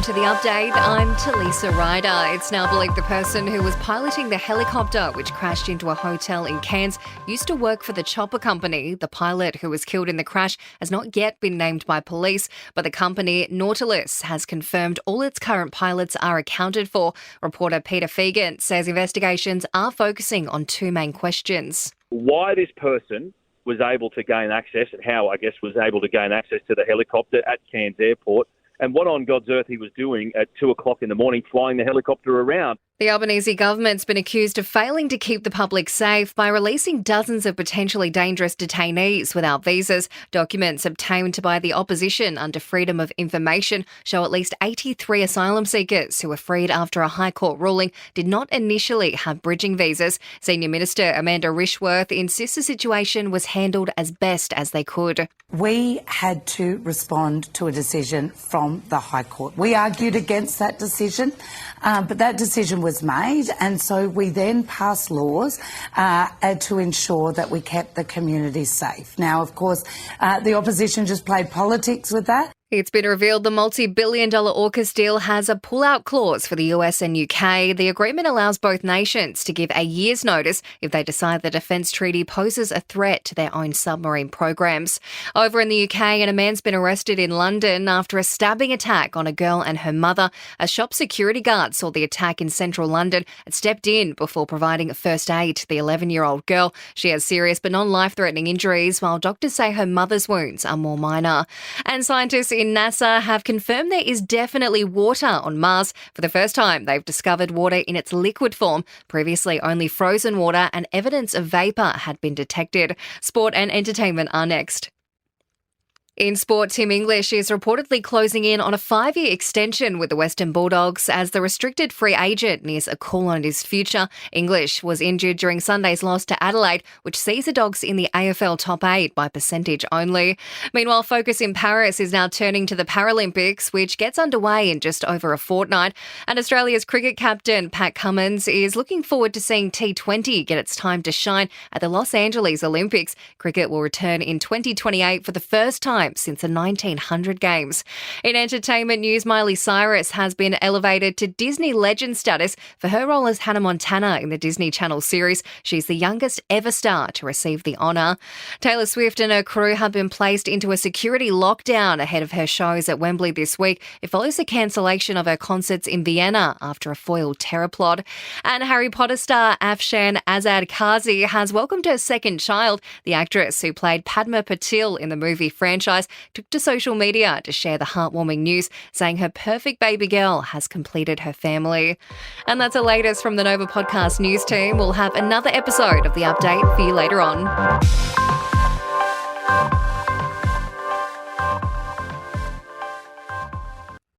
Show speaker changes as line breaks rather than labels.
Welcome to the update. I'm Talisa Ryder. It's now believed the person who was piloting the helicopter which crashed into a hotel in Cairns used to work for the chopper company. The pilot who was killed in the crash has not yet been named by police, but the company Nautilus has confirmed all its current pilots are accounted for. Reporter Peter Fegan says investigations are focusing on two main questions.
Why this person was able to gain access and how, I guess, was able to gain access to the helicopter at Cairns Airport, and what on God's earth he was doing at 2 o'clock in the morning flying the helicopter around.
The Albanese government's been accused of failing to keep the public safe by releasing dozens of potentially dangerous detainees without visas. Documents obtained by the opposition under Freedom of Information show at least 83 asylum seekers who were freed after a High Court ruling did not initially have bridging visas. Senior Minister Amanda Rishworth insists the situation was handled as best as they could.
We had to respond to a decision from the High Court. We argued against that decision, but that decision was made, and so we then passed laws to ensure that we kept the community safe. Now, of course, the opposition just played politics with that.
It's been revealed the multi-billion-dollar AUKUS deal has a pull-out clause for the US and UK. The agreement allows both nations to give a year's notice if they decide the defence treaty poses a threat to their own submarine programs. Over in the UK, and a man's been arrested in London after a stabbing attack on a girl and her mother. A shop security guard saw the attack in central London and stepped in before providing first aid to the 11-year-old girl. She has serious but non-life-threatening injuries, while doctors say her mother's wounds are more minor. And scientists in NASA have confirmed there is definitely water on Mars. For the first time, they've discovered water in its liquid form. Previously, only frozen water and evidence of vapour had been detected. Sport and entertainment are next. In sport, Tim English is reportedly closing in on a 5-year extension with the Western Bulldogs as the restricted free agent nears a call on his future. English was injured during Sunday's loss to Adelaide, which sees the Dogs in the AFL top 8 by percentage only. Meanwhile, focus in Paris is now turning to the Paralympics, which gets underway in just over a fortnight. And Australia's cricket captain, Pat Cummins, is looking forward to seeing T20 get its time to shine at the Los Angeles Olympics. Cricket will return in 2028 for the first time since the 1900 games. In entertainment news, Miley Cyrus has been elevated to Disney legend status for her role as Hannah Montana in the Disney Channel series. She's the youngest ever star to receive the honour. Taylor Swift and her crew have been placed into a security lockdown ahead of her shows at Wembley this week. It follows the cancellation of her concerts in Vienna after a foiled terror plot. And Harry Potter star Afshan Azad Kazi has welcomed her second child. The actress who played Padma Patil in the movie franchise took to social media to share the heartwarming news, saying her perfect baby girl has completed her family. And that's the latest from the Nova Podcast news team. We'll have another episode of The Update for you later on.